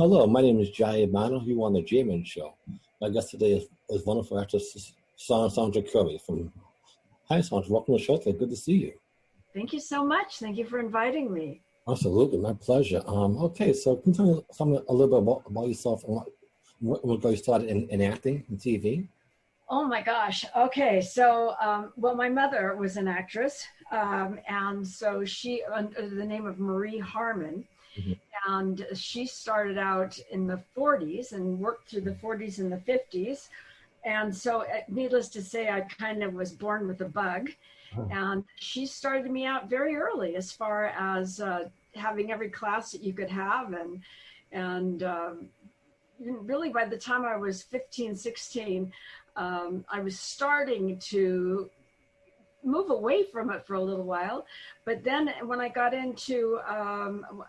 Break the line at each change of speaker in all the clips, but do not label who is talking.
Hello, my name is Jaiye Bynoe. You on the Jayman Show. My guest today is wonderful actress Sondra Currie from. Hi, Sondra. Welcome to the show today. Good to see you.
Thank you so much. Thank you for inviting me.
Absolutely, my pleasure. Okay, so can you tell me a little bit about yourself and what got you started in acting and TV?
Oh my gosh. Okay. So, well, my mother was an actress. And so she, under the name of Marie Harmon,
Mhm.
and she started out in the 40s and worked through the 40s and the 50s. And so, needless to say, I kind of was born with a bug.
Oh,
And she started me out very early as far as having every class that you could have. And really by the time I was 15, 16, I was starting to move away from it for a little while. But then when I got into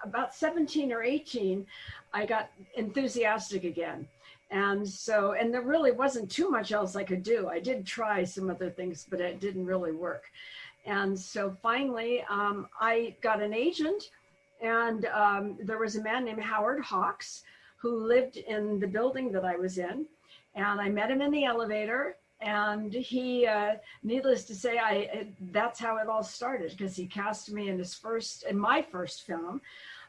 about 17 or 18, I got enthusiastic again. And so, and there really wasn't too much else I could do. I did try some other things, but it didn't really work. And so finally, I got an agent, and there was a man named Howard Hawks who lived in the building that I was in. And I met him in the elevator, and he, needless to say, that's how it all started, because he cast me in my first film.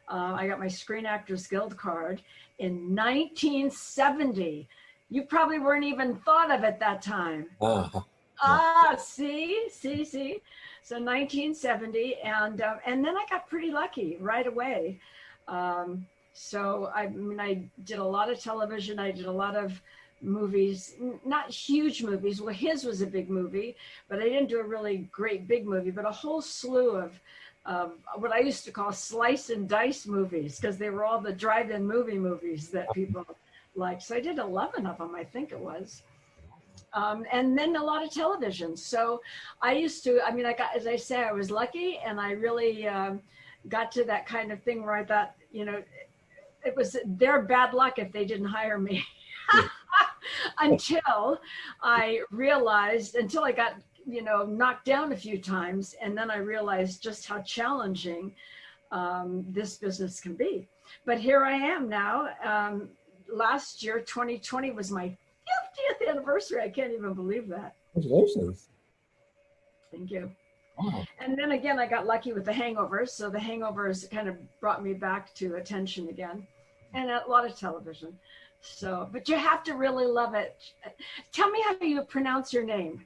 I got my Screen Actors Guild card in 1970. You probably weren't even thought of at that time.
ah,
See. So 1970, and then I got pretty lucky right away. So I mean, I did a lot of television. I did a lot of movies, not huge movies. Well, his was a big movie, but I didn't do a really great big movie, but a whole slew of what I used to call slice and dice movies, because they were all the drive-in movies that people liked. So I did 11 of them, I think it was. And then a lot of television. So I used to, I mean, as I say, I was lucky, and I really got to that kind of thing where I thought, it was their bad luck if they didn't hire me. Until I got, knocked down a few times. And then I realized just how challenging this business can be. But here I am now. Last year, 2020 was my 50th anniversary. I can't even believe that.
congratulations.
Thank you.
Wow.
And then again, I got lucky with The Hangovers. So The Hangovers kind of brought me back to attention again, and a lot of television. So, but you have to really love it. Tell me how you pronounce your name.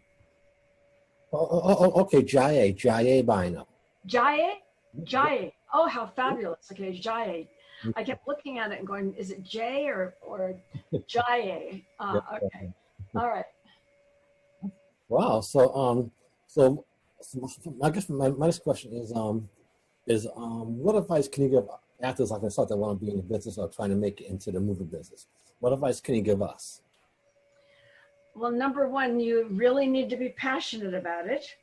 Okay, Jaiye Bynoe.
Jaiye. Oh, how fabulous. Okay, Jaiye. I kept looking at it and going, is it Jay or Jaiye? Okay. All right.
Wow. So I guess my next question is what advice can you give actors like myself that want to be in the business or trying to make it into the movie business? What advice can you give us?
Well, number one, you really need to be passionate about it.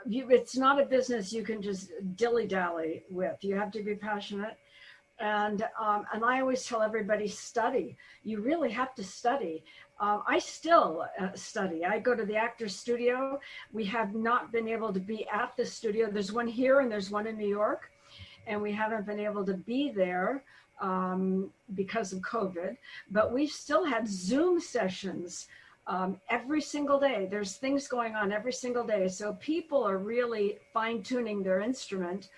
It's not a business you can just dilly-dally with. You have to be passionate. And I always tell everybody, study. You really have to study. I still study. I go to the Actors Studio. We have not been able to be at the studio. There's one here and there's one in New York, and we haven't been able to be there because of COVID, but we've still had Zoom sessions every single day. There's things going on every single day. So people are really fine-tuning their instrument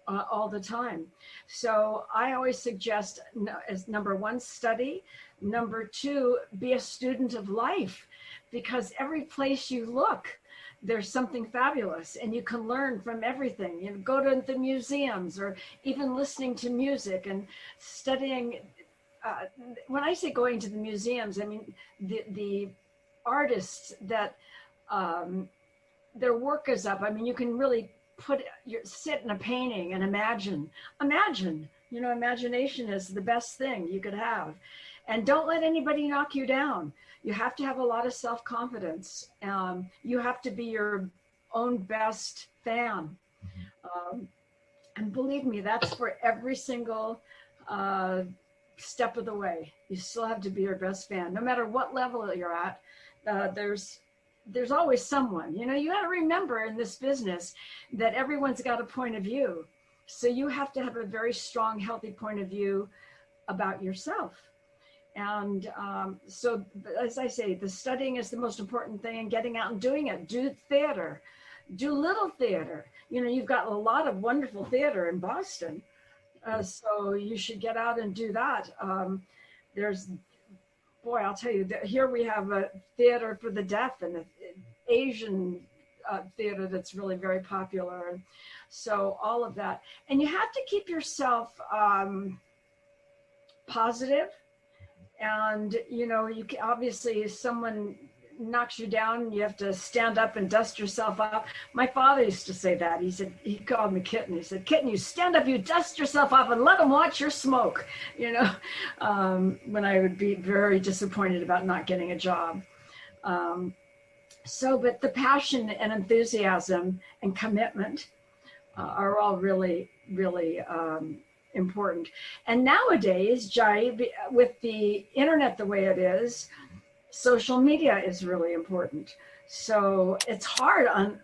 all the time. So I always suggest, as number one, study. Number two, be a student of life, because every place you look, there's something fabulous, and you can learn from everything. Go to the museums, or even listening to music and studying. When I say going to the museums, I mean the artists that their work is up. I mean, you can really sit in a painting and imagine. Imagination is the best thing you could have. And don't let anybody knock you down. You have to have a lot of self-confidence. You have to be your own best fan. And believe me, that's for every single step of the way. You still have to be your best fan. No matter what level you're at, there's always someone. You got to remember in this business that everyone's got a point of view. So you have to have a very strong, healthy point of view about yourself. And so, as I say, the studying is the most important thing, and getting out and doing it. Do theater, do little theater. You know, you've got a lot of wonderful theater in Boston. So you should get out and do that. There's, boy, I'll tell you, here we have a theater for the deaf and an Asian theater that's really very popular. And so all of that. And you have to keep yourself positive. And, you know, you can, obviously, if someone knocks you down, you have to stand up and dust yourself off. My father used to say that. He said, he called me Kitten. He said, Kitten, you stand up, you dust yourself off, and let them watch your smoke, you know, when I would be very disappointed about not getting a job. But the passion and enthusiasm and commitment are all really, really important. And nowadays, Jaiye, with the internet the way it is, social media is really important. So it's hard on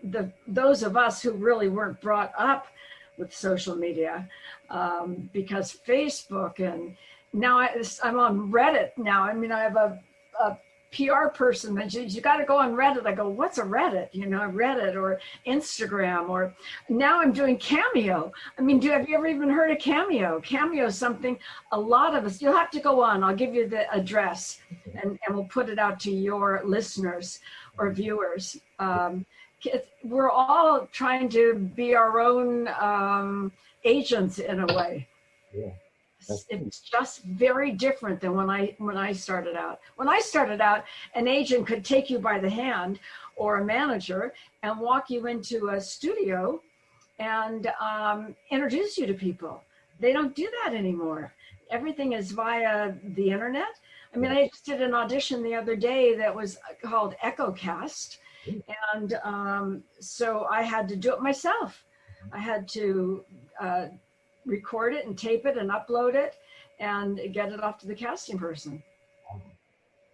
those of us who really weren't brought up with social media, because Facebook, and now I'm on Reddit now. I mean, I have a PR person mentioned, you got to go on Reddit. I go, what's a Reddit? You know, Reddit or Instagram, or now I'm doing Cameo. I mean, have you ever even heard of Cameo? Cameo is something a lot of us, you'll have to go on. I'll give you the address and we'll put it out to your listeners or viewers. We're all trying to be our own agents in a way.
Yeah.
It's just very different than when I started out. When I started out, an agent could take you by the hand, or a manager, and walk you into a studio and introduce you to people. They don't do that anymore. Everything is via the internet. I mean, I just did an audition the other day that was called EchoCast, and so I had to do it myself. I had to record it and tape it and upload it and get it off to the casting person.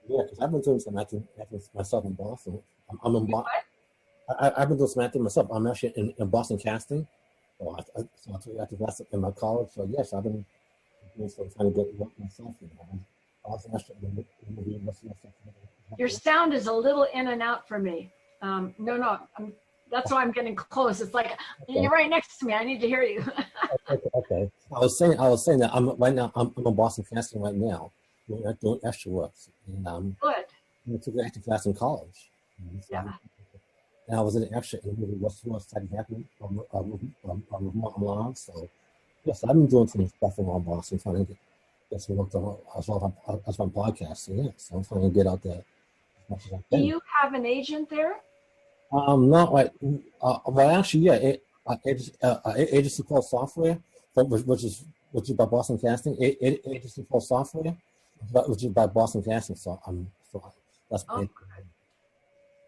Yeah, because I've been doing some acting myself in Boston. I'm in Boston. I've been doing some acting myself. I'm actually in Boston casting. So I took acting class in my college. So yes, I've been doing some trying to get work myself. You know.
Your sound is a little in and out for me. No, that's why I'm getting close. It's like, okay, you're right next to me. I need to hear you.
Okay. I was saying that I'm in Boston casting right now, doing extra work. And
good.
I took an acting class in college.
Yeah.
And I was in an extra in the movie What's Happening with Martin Long. So yes, I've been doing some stuff around Boston, trying to get some work done as well as my podcasting. Yeah, so I'm trying to get out there as much as I can.
Do you have an agent there?
Not like, well, actually, yeah, agency called Software, which is by Boston Casting. Agency called Software, which is by Boston Casting. So that's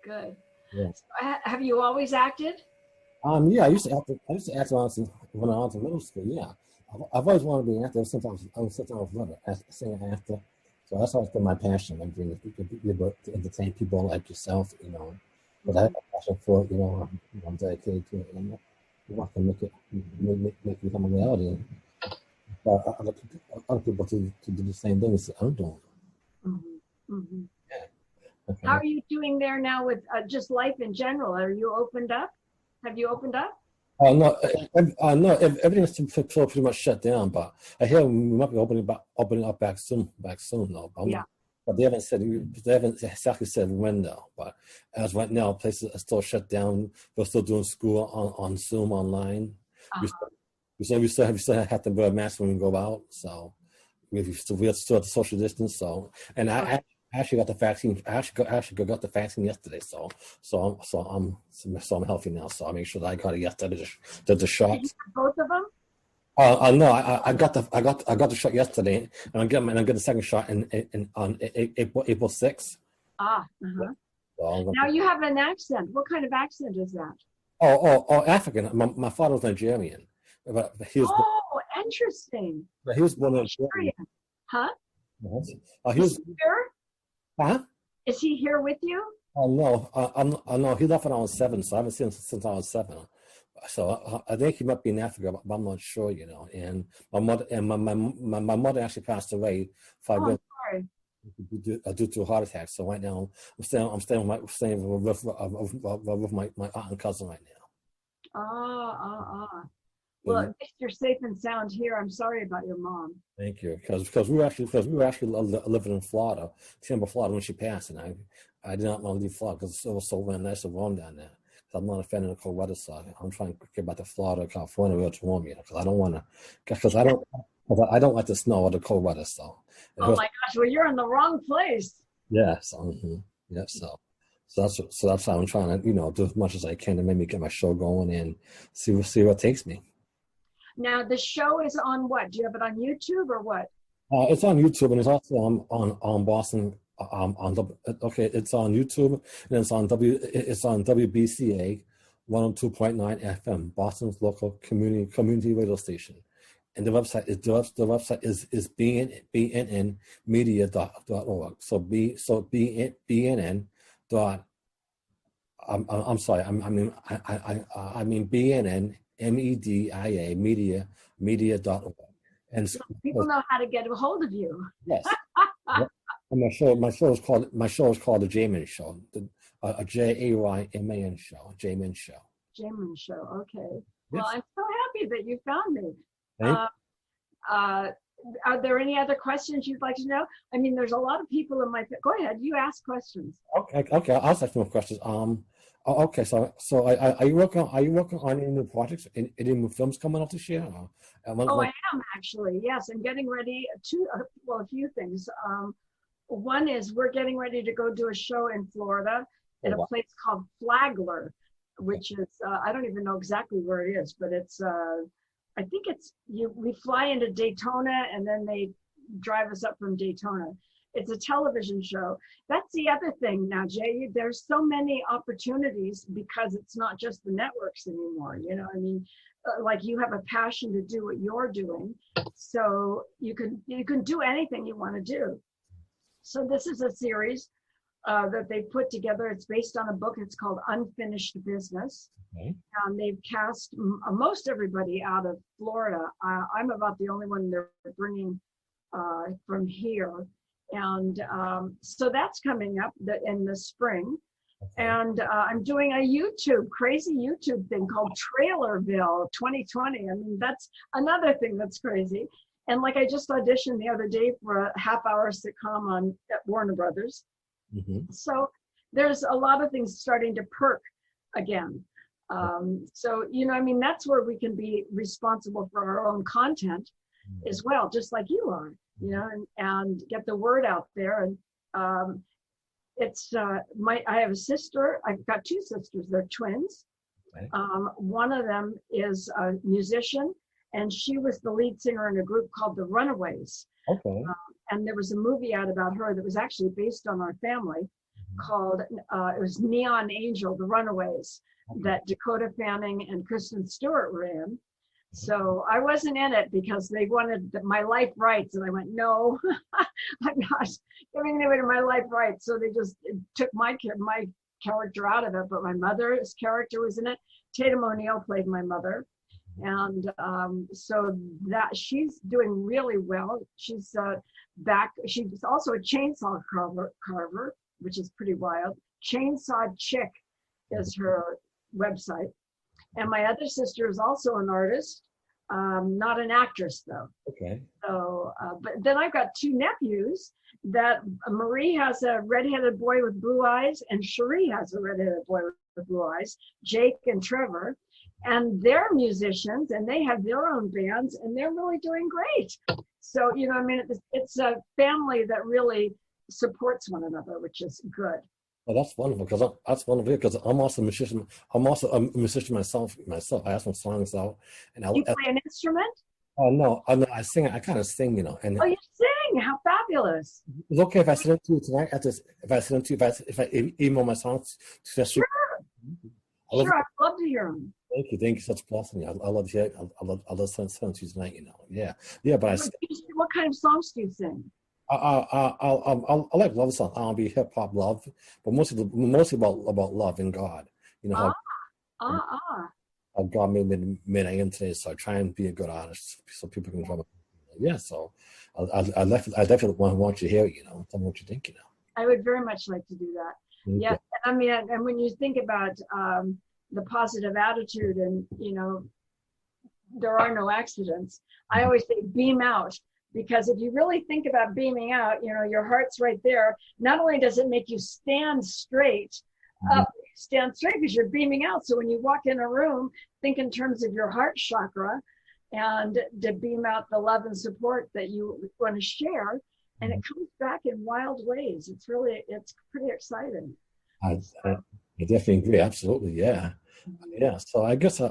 good.
Yeah.
So, have you always acted?
Yeah, I used to act when I was in middle school. Yeah, I've always wanted to be an actor since I was little, singing actor. So that's always been my passion. I'm doing to entertain people like yourself, you know. But I have a passion for it, you know. I'm dedicated to it, and I want to make it become a reality, and other people to do the same thing as I'm doing.
Mm-hmm. Mm-hmm.
Yeah. Okay.
How are you doing there now with just life in general? Are you opened up? Have you opened up?
No, everything's pretty much shut down. But I hear we might be opening up back soon though.
Yeah.
But they haven't exactly said when though. But as right now, places are still shut down. We're still doing school on Zoom online. We still have to wear a mask when we go out. So we still have the social distance. So I actually got the vaccine. I actually got the vaccine yesterday. So I'm healthy now. So I make sure that I got it yesterday. The shot.
Did you have both of them?
No, I got the shot yesterday, and I'm getting the second shot on April 6th.
Uh-huh.
So
now you have an accent. What kind of accent is that?
Oh, African. My father was Nigerian, but he was.
Oh, interesting.
But he was born in Nigeria.
Huh?
He was
here.
Huh?
Is he here with you?
No, no. He left when I was 7, so I haven't seen him since I was 7. I think he might be in Africa, but I'm not sure, And my mother and my mother actually passed away 5 years
I'm sorry.
due to a heart attack. So right now I'm staying with my aunt and cousin right now. But
Well, at least you're safe and sound here. I'm sorry about your mom.
thank you, because we were actually living in Florida, Tampa, Florida, when she passed, and I did not want to leave Florida because it was so very nice and warm down there. I'm not a fan of the cold weather, so I'm trying to get back to Florida, California, where it's warm, because I don't want to, because I don't like the snow or the cold weather. So,
Oh my gosh! Well, you're in the wrong place.
yeah, yeah, so that's how I'm trying to, do as much as I can to maybe get my show going and see where it takes me.
Now, the show is on what? Do you have it on YouTube or what?
It's on YouTube, and it's also on Boston. It's on YouTube, and it's on WBCA 102.9 FM, Boston's local community radio station. And the website is bnnmedia.org. So BNN dot. I'm sorry. I mean BNN media.org. And
so people know how to get a hold of you.
Yes. And my show is called the Jayman Show, a Jayman show, Jayman Show.
Jayman Show. Okay. Yes. Well, I'm so happy that you found me. Are there any other questions you'd like to know? I mean, there's a lot of people in my. Go ahead. You ask questions.
Okay. I'll ask more questions. Okay. So are you working on any new projects? Any new films coming out this year?
I am actually. Yes, I'm getting ready to. A few things. One is we're getting ready to go do a show in Florida at a place called Flagler, which is I don't even know exactly where it is, but it's I think we fly into Daytona and then they drive us up from Daytona. It's a television show. That's the other thing now, Jay. There's so many opportunities because it's not just the networks anymore. I mean, like you have a passion to do what you're doing, so you can do anything you want to do. So this is a series that they put together. It's based on a book. It's called Unfinished Business. Okay. They've cast most everybody out of Florida. I'm about the only one they're bringing from here. And so that's coming up in the spring. Okay. And I'm doing a crazy YouTube thing called Trailerville 2020. I mean, that's another thing that's crazy. And like I just auditioned the other day for a half-hour sitcom at Warner Brothers. Mm-hmm. So there's a lot of things starting to perk again. So, I mean, that's where we can be responsible for our own content as well, just like you are, and get the word out there. And I have a sister. I've got two sisters. They're twins. Okay. One of them is a musician, and she was the lead singer in a group called the Runaways. Okay. And there was a movie out about her that was actually based on our family called, it was Neon Angel, the Runaways, that Dakota Fanning and Kristen Stewart were in. So I wasn't in it because they wanted my life rights. And I went, no, I'm not giving away my life rights. So they just took my character out of it. But my mother's character was in it. Tatum O'Neal played my mother. And so that she's doing really well. She's back. She's also a chainsaw carver, which is pretty wild. Chainsaw Chick is her website. And my other sister is also an artist, not an actress though. Okay. So, but then I've got two nephews that Marie has a redheaded boy with blue eyes and Cherie has a redheaded boy with blue eyes, Jake and Trevor. And they're musicians and they have their own bands and they're really doing great. So, I mean, it's a family that really supports one another, which is good.
Well, that's wonderful because I'm also a musician. I'm also a musician myself. I have some songs out. And
you play an instrument?
Oh no, I sing. I kind of sing, And
you sing? How fabulous!
It's okay if I send it to you tonight. If I email my songs.
Sure. Sure, I'd love to hear them.
Thank you. Such a blessing. I love to hear it. I love send to you tonight. Yeah. But
what kind of songs do you sing?
I like love songs. R&B, hip hop, love, but mostly about love and God. God made I am today. So I try and be a good artist so people can draw. Yeah, so I definitely want you to hear it, tell me what you think,
I would very much like to do that.
Okay.
Yeah, I mean, and when you think about the positive attitude and, there are no accidents, I always say beam out, because if you really think about beaming out, your heart's right there. Not only does it make you stand straight, stand straight because you're beaming out. So when you walk in a room, think in terms of your heart chakra and to beam out the love and support that you want to share. And it comes back in wild ways. It's pretty exciting.
I definitely agree. Absolutely. Yeah. Yeah. So I guess,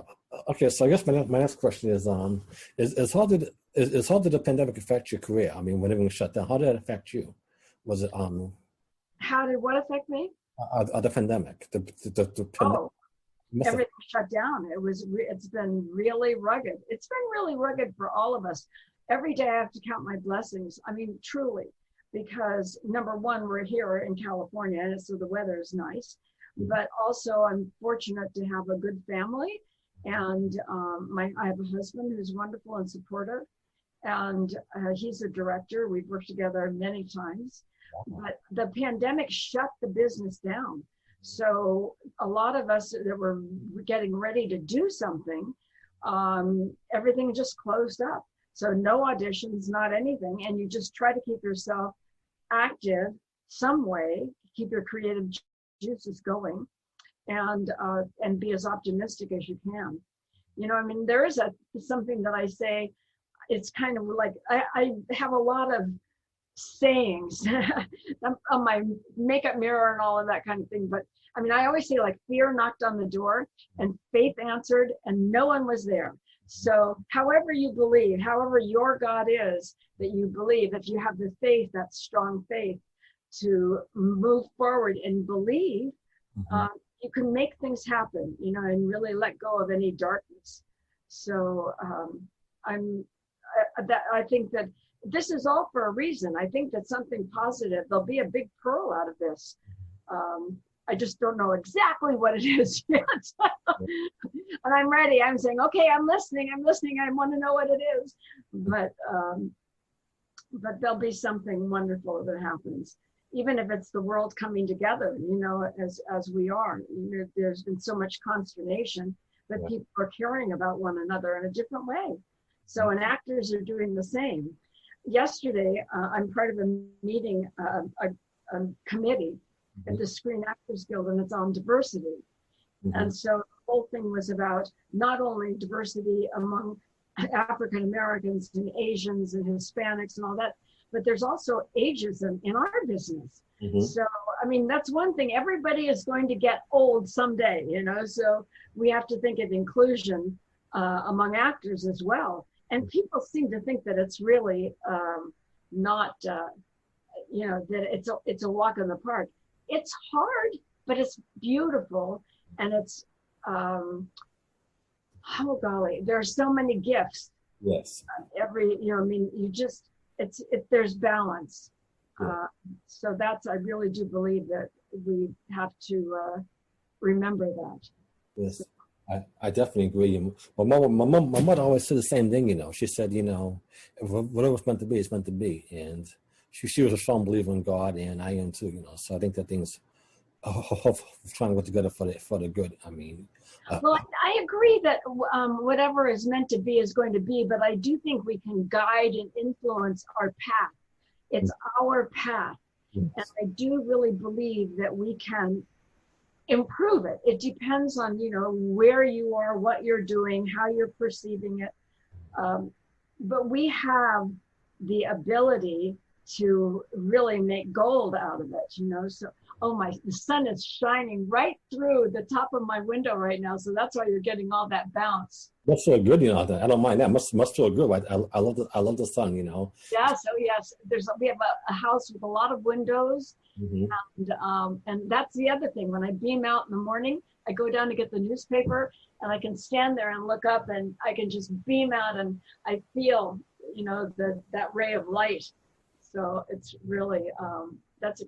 okay. So I guess my next question is how did the pandemic affect your career? I mean, when everything was shut down, how did it affect you? Was it,
How did what affect me?
The pandemic, the pandemic.
Everything shut down. It's been really rugged. It's been really rugged for all of us. Every day I have to count my blessings. I mean, truly, because number one, we're here in California, and so the weather is nice. But also, I'm fortunate to have a good family, and I have a husband who's wonderful and supportive, and he's a director. We've worked together many times, but the pandemic shut the business down. So a lot of us that were getting ready to do something, everything just closed up. So no auditions, not anything. And you just try to keep yourself active some way, keep your creative juices going, and be as optimistic as you can. I mean, there is something that I say, it's kind of like, I have a lot of sayings on my makeup mirror and all of that kind of thing. But I mean, I always say, like, fear knocked on the door and faith answered and no one was there. So however you believe, however your God is that you believe, if you have the faith, that strong faith to move forward and believe, you can make things happen, and really let go of any darkness. So I think that this is all for a reason. I think that something positive, there'll be a big pearl out of this. I just don't know exactly what it is yet. And I'm ready. I'm saying, okay, I'm listening. I want to know what it is. But there'll be something wonderful that happens. Even if it's the world coming together, as we are. There's been so much consternation, but people are caring about one another in a different way. So, and actors are doing the same. Yesterday, I'm part of a meeting, a committee at the Screen Actors Guild, and it's on diversity. And so the whole thing was about not only diversity among African Americans and Asians and Hispanics and all that, but there's also ageism in our business. So, I mean, that's one thing. Everybody is going to get old someday, so we have to think of inclusion among actors as well. And people seem to think that it's really not, that it's a walk in the park. It's hard, but it's beautiful. And it's, oh golly, there are so many gifts.
Yes.
There's balance. So I really do believe that we have to remember that.
Yes. I definitely agree. Well, my mother always said the same thing, She said, whatever's meant to be, it's meant to be. And she was a strong believer in God, and I am too, So I think that things trying to work together for the good. I mean,
well, I agree that whatever is meant to be is going to be, but I do think we can guide and influence our path. It's our path. And I do really believe that we can improve it. It depends on, where you are, what you're doing, how you're perceiving it. But we have the ability to really make gold out of it, So, the sun is shining right through the top of my window right now. So that's why you're getting all that bounce.
That's so good, I don't mind that. Must feel good. Right? I love the sun,
Yeah. So yes, we have a house with a lot of windows, and that's the other thing. When I beam out in the morning, I go down to get the newspaper, and I can stand there and look up, and I can just beam out, and I feel, that ray of light. So it's really that's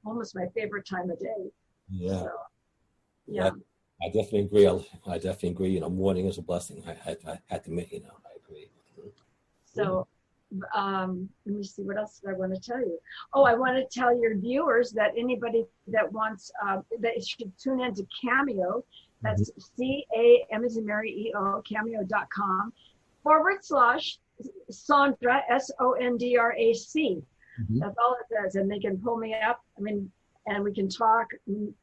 almost my favorite time of day.
Yeah.
So, yeah.
I definitely agree. I definitely agree. Mourning is a blessing. I had to admit, I agree. Yeah.
So let me see, what else did I want to tell you? Oh, I want to tell your viewers that anybody that wants, that should tune into Cameo. That's CAM as in Mary EO, cameo.com / Sondra, SONDRAC. That's all it says. And they can pull me up. I mean, and we can talk,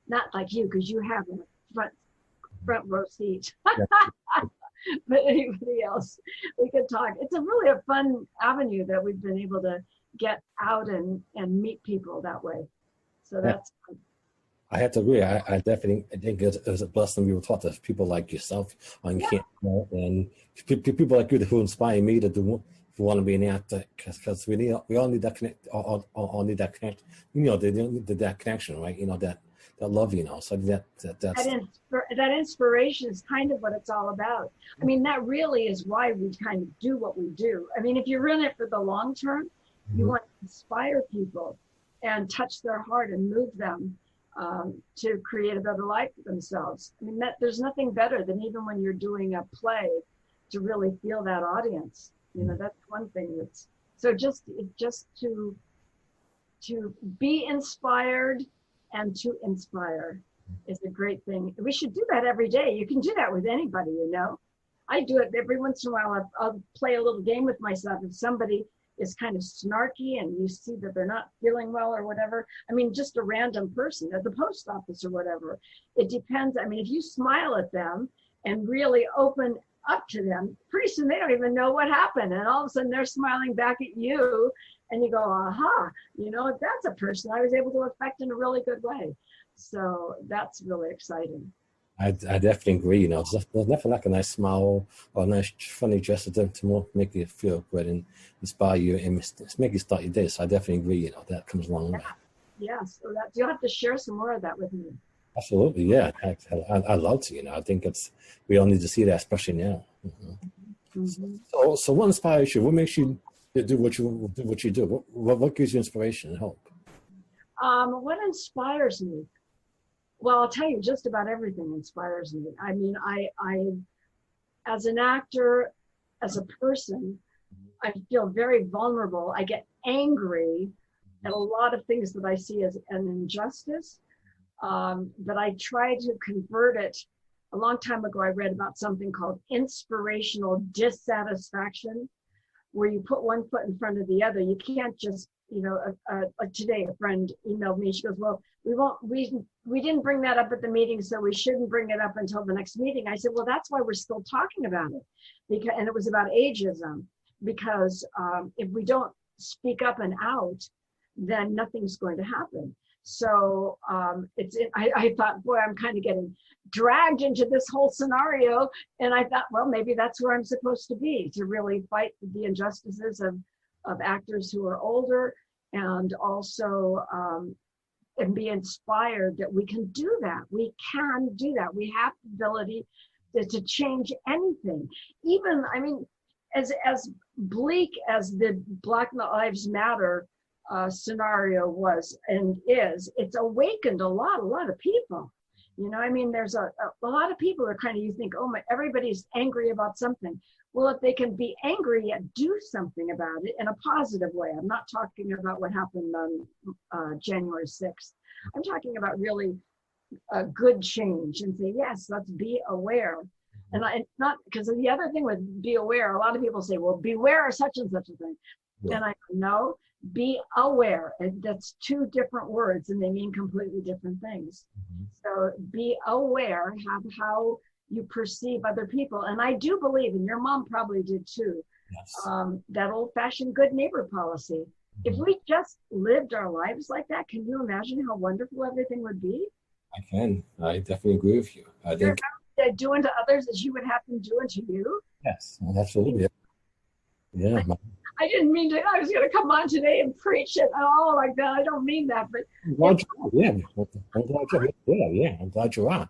not like you, because you have a front row seat. But anybody else, we could talk. It's really a fun avenue that we've been able to get out and meet people that way. So that's fun.
I have to agree. I definitely think it was a blessing we were taught to people like yourself on camera, and people like you who inspire me to want to be an actor, because we all need that connect, all need that connect. That connection, right? That love, So
that inspiration is kind of what it's all about. I mean, that really is why we kind of do what we do. I mean, if you're in it for the long term, you want to inspire people and touch their heart and move them to create a better life for themselves. I mean, there's nothing better than even when you're doing a play to really feel that audience. That's one thing that's so just to be inspired and to inspire is a great thing. We should do that every day. You can do that with anybody, I do it every once in a while. I'll play a little game with myself. If somebody is kind of snarky and you see that they're not feeling well or whatever, I mean, just a random person at the post office or whatever, it depends. I mean, if you smile at them and really open up to them, pretty soon they don't even know what happened. And all of a sudden they're smiling back at you. And you go, aha, that's a person I was able to affect in a really good way. So that's really exciting.
I definitely agree. There's nothing like a nice smile or a nice funny gesture to make you feel good and inspire you and make you start your day. So I definitely agree. That comes along the way.
Yes, so that you'll have to share some more of that with me.
Absolutely, yeah. I love to. I think we all need to see that, especially now. So what inspires you? What makes you do what you do? What gives you inspiration and hope?
What inspires me? Well, I'll tell you, just about everything inspires me. I mean, I as an actor, as a person, I feel very vulnerable. I get angry at a lot of things that I see as an injustice, but I try to convert it. A long time ago, I read about something called inspirational dissatisfaction, where you put one foot in front of the other. You can't just, like today, a friend emailed me. She goes, well, we didn't bring that up at the meeting, so we shouldn't bring it up until the next meeting. I said, well, that's why we're still talking about it. And it was about ageism, because if we don't speak up and out, then nothing's going to happen. So I thought, boy, I'm kind of getting dragged into this whole scenario. And I thought, well, maybe that's where I'm supposed to be, to really fight the injustices of actors who are older, and also and be inspired that we can do that. We can do that. We have the ability to change anything. Even, I mean, as bleak as the Black Lives Matter scenario was and is, it's awakened a lot of people. I mean, there's a lot of people are kind of, you think, oh my, everybody's angry about something. Well, if they can be angry yet do something about it in a positive way. I'm not talking about what happened on January 6th. I'm talking about really a good change and say, yes, let's be aware. And not because the other thing with be aware, a lot of people say, well, beware of such and such a thing. Yeah. And I know, be aware. And that's two different words and they mean completely different things. So be aware of how you perceive other people. And I do believe, and your mom probably did too, yes, that old-fashioned good neighbor policy. If we just lived our lives like that, can you imagine how wonderful everything would be?
I can. I definitely agree with you. I think
doing to others as you would have them doing to you.
Yes, absolutely. Yeah.
I didn't mean to. I was going to come on today and preach it all like that. I don't mean that, but
I'm glad you are. Yeah. I'm glad you are.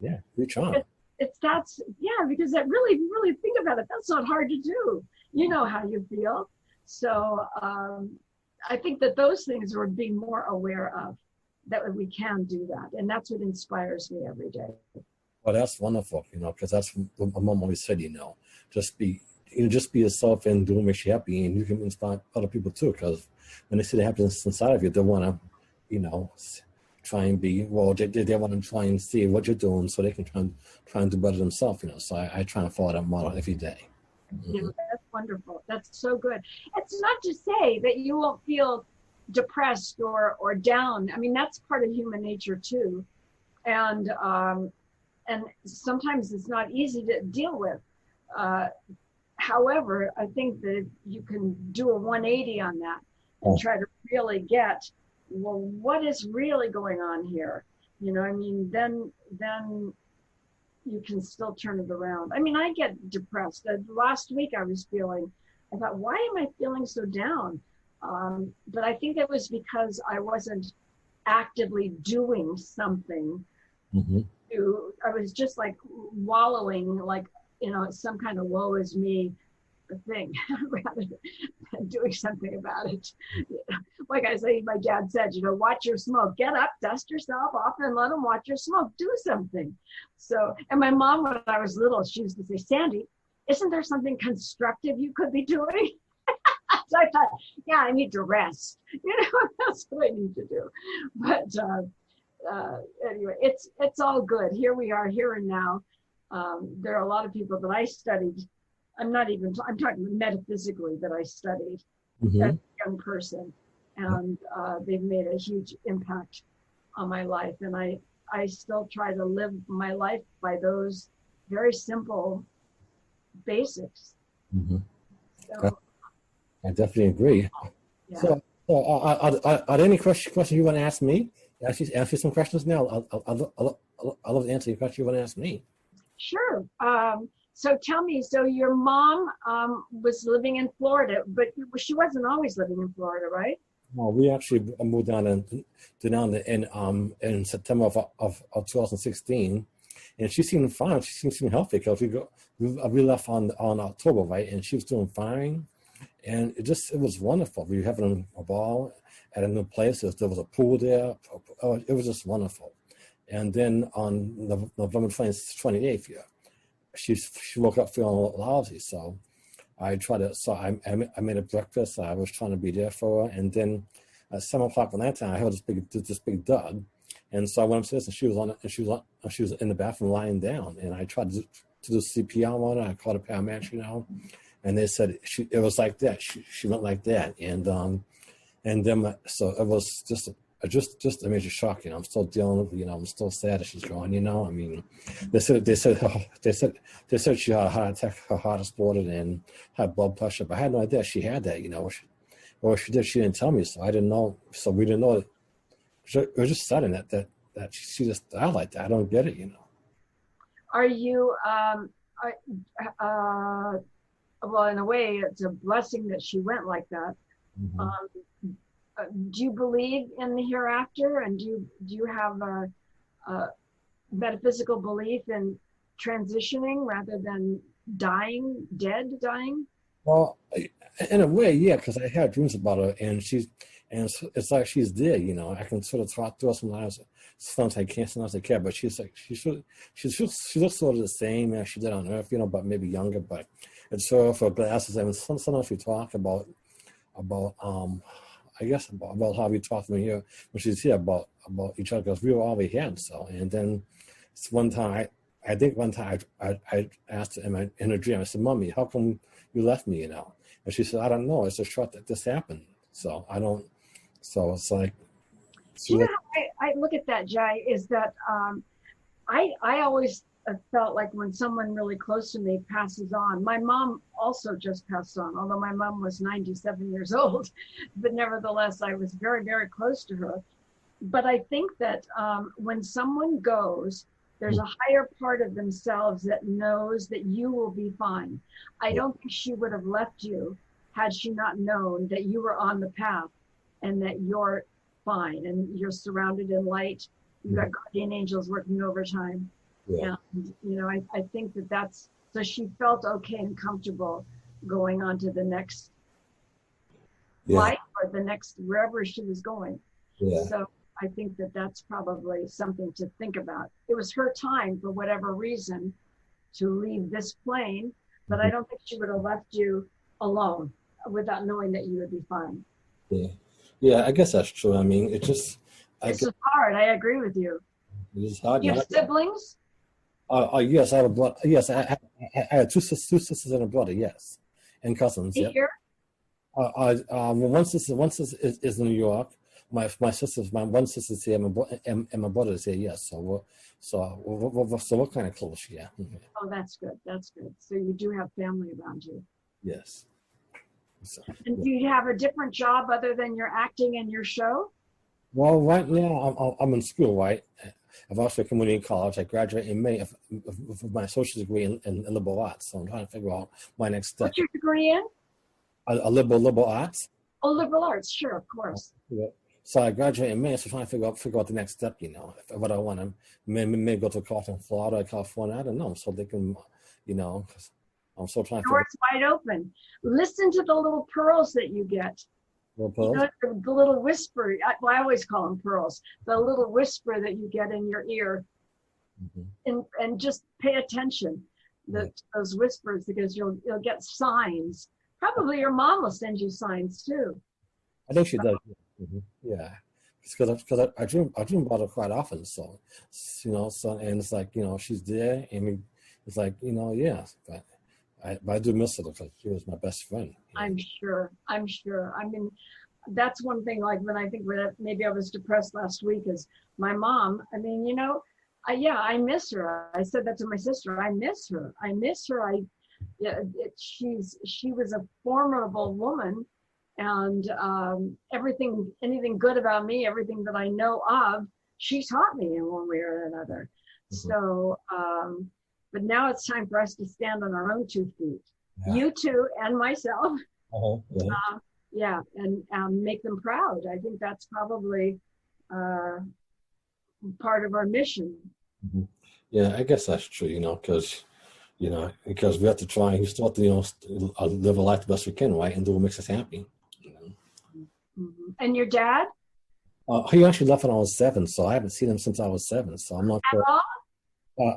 Yeah, reach on.
That's because that really think about it. That's not hard to do. You know how you feel. So I think that those things we're being more aware of. that we can do that. And that's what inspires me every day.
Well, that's wonderful, because that's what my mom always said, just be yourself and do what makes you happy, and you can inspire other people too. Because when they see the happiness inside of you, they want to, try and be, they want to try and see what you're doing so they can try and do better themselves, So I try and follow that model every day.
Yeah, that's wonderful. That's so good. It's not to say that you won't feel depressed or down. I mean, that's part of human nature too. And sometimes it's not easy to deal with. However, I think that you can do a 180 on that and try to really get, well, what is really going on here? Then you can still turn it around. I mean, I get depressed. Last week I thought, why am I feeling so down? But I think it was because I wasn't actively doing something.
Mm-hmm.
I was just like wallowing, like, some kind of woe is me thing rather than doing something about it. Like I say, my dad said, watch your smoke, get up, dust yourself off and let them watch your smoke, do something. So, and my mom, when I was little, she used to say, Sandy, isn't there something constructive you could be doing? So I thought, yeah, I need to rest. That's what I need to do. But anyway, it's all good. Here we are, here and now. There are a lot of people that I studied. I'm talking metaphysically, that I studied as a young person, and they've made a huge impact on my life. And I still try to live my life by those very simple basics.
Mm-hmm.
So,
I definitely agree.
yeah.
So are there any questions you want to ask me? Ask you some questions now. I'll love to answer your question you want to ask me.
Sure. So tell me, so your mom was living in Florida, but she wasn't always living in Florida, right?
Well, we actually moved down in September of 2016, and she seemed fine. She seemed healthy because we left on October, right? And she was doing fine, and it was wonderful. We were having a ball at a new place. There was a pool there. It was just wonderful. And then on November 28th, she woke up feeling a little lousy. So I made a breakfast. I was trying to be there for her. And then at 7:00 at night time, I heard this big thud. And so I went upstairs, and she was in the bathroom lying down. And I tried to do CPR on her. I called a paramedic, and they said it was like that. She went like that. And then so it was just a major shock. I'm still dealing with, I'm still sad that she's gone. I mean, they said she had a heart attack, her heart exploded, and had blood pressure, but I had no idea she had that. Or she did, she didn't tell me, so I didn't know. So we didn't know. It was just sudden that she just died like that. I don't get it.
Are you well, in a way, it's a blessing that she went like that. Mm-hmm. Do you believe in the hereafter, and do you have a metaphysical belief in transitioning rather than dying?
Well, in a way, yeah, because I had dreams about her, and it's like she's there. I can sort of talk to her sometimes. Sometimes I can't, sometimes I can. But she's like she looks sort of the same as she did on Earth, but maybe younger. But it's sort of her glasses. I mean, sometimes we talk about I guess about how we talked when she's here about each other, because we were all we had. So, and then one time I asked her in a dream, I said, "Mommy, how come you left me?" And she said, "I don't know. It's a short that this happened. So I don't." So it's like.
How I look at that, Jai, is that I always felt like when someone really close to me passes on. My mom also just passed on, although my mom was 97 years old, but nevertheless, I was very, very close to her. But I think that when someone goes, there's a higher part of themselves that knows that you will be fine. I don't think she would have left you had she not known that you were on the path and that you're fine and you're surrounded in light. You've got guardian angels working overtime. Yeah. And, I think that's, so she felt okay and comfortable going on to the next life or the next, wherever she was going. Yeah. So I think that that's probably something to think about. It was her time for whatever reason to leave this plane, but I don't think she would have left you alone without knowing that you would be fine.
Yeah, yeah, I guess that's true. I mean, it just, I
This
guess
is hard. I agree with you.
it's hard.
You have siblings?
Yes, I have a blood. Yes, I had two sisters and a brother. Yes, and cousins. Yep.
Here?
One sister is in New York. My one sister's here, and my brother is here. Yes, we're kind of close. Yeah.
Oh, that's good. That's good. So you do have family around you.
Yes. So,
and do you have a different job other than your acting and your show?
Well, right now I'm in school, right? I've also community college. I graduated in May with my associate's degree in liberal arts. So I'm trying to figure out my next step.
What's your degree in?
A liberal arts.
Oh, liberal arts, sure, of course.
Yeah. So I graduated in May, so trying to figure out the next step. What I want to maybe go to college in Florida, California. I don't know, so they can, because I'm still trying to.
Doors wide open. Listen to the little pearls that you get.
The
little whisper. I always call them pearls. The little whisper that you get in your ear, and just pay attention to those whispers, because you'll get signs. Probably your mom will send you signs too.
I think she does. Yeah, because I dream about her quite often. So, and it's like she's there, and it's like yeah, but I do miss her because she was my best friend.
I'm sure. I mean, that's one thing. Like when I think maybe I was depressed last week, is my mom. I mean, I miss her. I said that to my sister. I miss her. She was a formidable woman. And anything good about me, everything that I know of, she taught me in one way or another. So, but now it's time for us to stand on our own 2 feet. Yeah. You two and myself. And make them proud. I think that's probably part of our mission.
Yeah, I guess that's true, because we have to try. We still have to, live a life the best we can, right, and do what makes us happy.
And your dad?
He actually left when I was 7, so I haven't seen him since I was 7. So I'm not sure.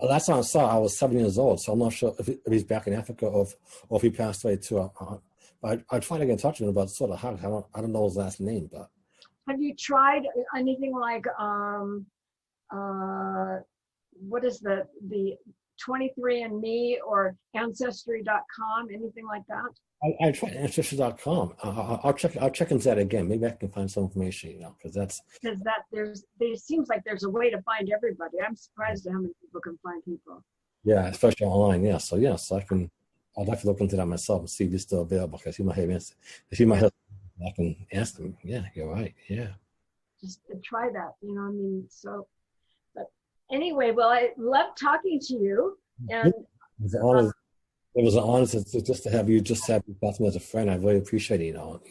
Last time I saw him, I was 7 years old, so I'm not sure if he's back in Africa or if he passed away too. But I tried to get in touch with him about sort of how I don't know his last name, but.
Have you tried anything like what is the 23andMe or Ancestry.com, anything like that?
I tried Ancestry.com. I'll check into that again. Maybe I can find some information, because
there seems like there's a way to find everybody. I'm surprised at how many people can find people.
Yeah, especially online. Yeah, so I'd like to look into that myself and see if he's still available, because he might have answered. If he might have, I can ask him. Yeah, you're right. Yeah. Just
try that. So. But anyway, well, I love talking to you, and.
It was an honor to have you pass me as a friend. I really appreciate it, Oh,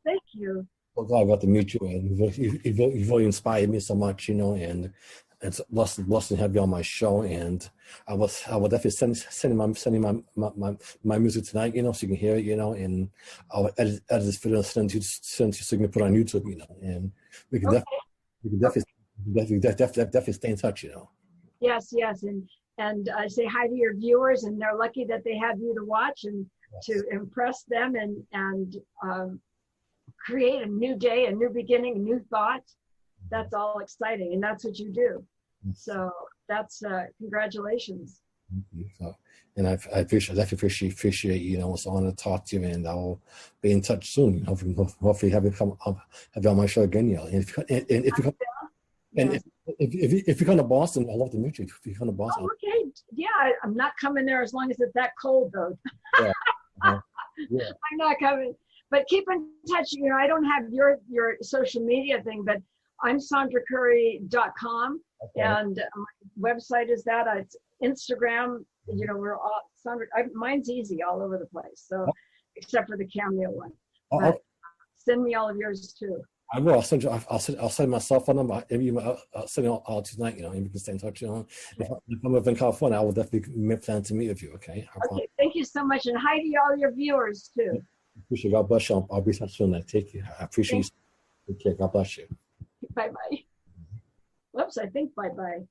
thank you.
So glad I got to meet you, and you've really inspired me so much, and it's a blessing to have you on my show. And I will definitely sending my music tonight, so you can hear it, and I'll edit this video and send it so you can put it on YouTube, and we can definitely stay in touch,
Yes, and I say hi to your viewers, and they're lucky that they have you to watch and to impress them and create a new day, a new beginning, a new thought. That's all exciting, and that's what you do. So that's congratulations.
Thank you. So, and I appreciate you. It's an honor to talk to you, and I will be in touch soon. Hopefully have you on my show again, if you come to Boston, I'd love to meet you. If you come to Boston.
Oh, okay. Yeah, I'm not coming there as long as it's that cold, though.
Yeah. Yeah.
I'm not coming. But keep in touch. I don't have your social media thing, but I'm SondraCurrie.com, and my website is that. It's Instagram. We're all Sondra. Mine's easy all over the place. So, except for the Cameo one. But send me all of yours too.
I will. I'll send my cell phone number. I'll send it all tonight. And we can stay in touch. If I'm up in California, I will definitely plan to meet with you. Okay.
Okay. Thank you so much, and hi to all your viewers too.
Appreciate it. God bless you. I'll be in touch soon. Take you. I appreciate you. Take care. God bless you.
Bye bye. Whoops, I think bye bye.